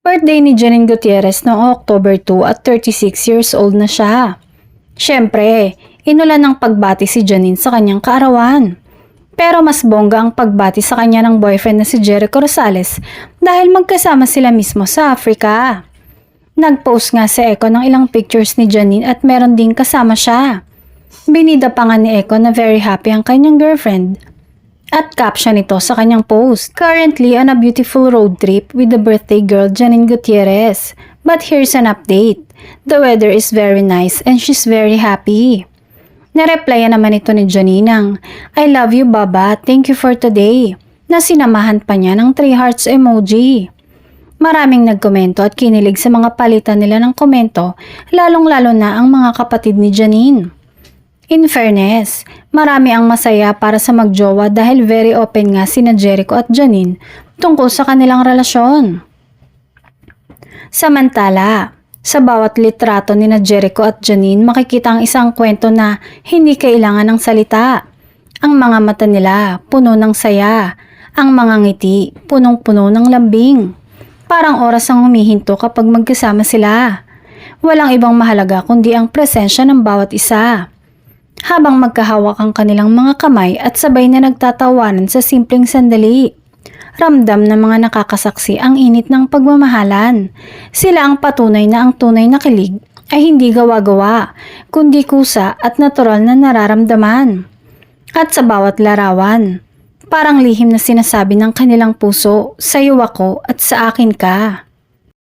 Birthday ni Janine Gutierrez noong October 2 at 36 years old na siya. Siyempre, inulan ng pagbati si Janine sa kanyang kaarawan. Pero mas bongga ang pagbati sa kanya ng boyfriend na si Jericho Rosales dahil magkasama sila mismo sa Africa. Nag-post nga si Eko ng ilang pictures ni Janine at meron ding kasama siya. Binida pa nga ni Eko na very happy ang kanyang girlfriend. At caption nito sa kanyang post, "Currently on a beautiful road trip with the birthday girl Janine Gutierrez. But here's an update. The weather is very nice and she's very happy." Nareplyan naman ito ni Janine ng, "I love you Baba, thank you for today." Na sinamahan pa niya ng 3 hearts emoji. Maraming nagkomento at kinilig sa mga palitan nila ng komento, lalong-lalo na ang mga kapatid ni Janine. In fairness, marami ang masaya para sa magjowa dahil very open nga sina Jericho at Janine tungkol sa kanilang relasyon. Samantala, sa bawat litrato ni Jericho at Janine makikita ang isang kwento na hindi kailangan ng salita. Ang mga mata nila puno ng saya, ang mga ngiti punong-puno ng lambing. Parang oras ang humihinto kapag magkasama sila. Walang ibang mahalaga kundi ang presensya ng bawat isa. Habang magkahawak ang kanilang mga kamay at sabay na nagtatawanan sa simpleng sandali. Ramdam ng mga nakakasaksi ang init ng pagmamahalan. Sila ang patunay na ang tunay na kilig ay hindi gawa-gawa, kundi kusa at natural na nararamdaman. At sa bawat larawan, parang lihim na sinasabi ng kanilang puso, "Sa'yo ako at sa akin ka."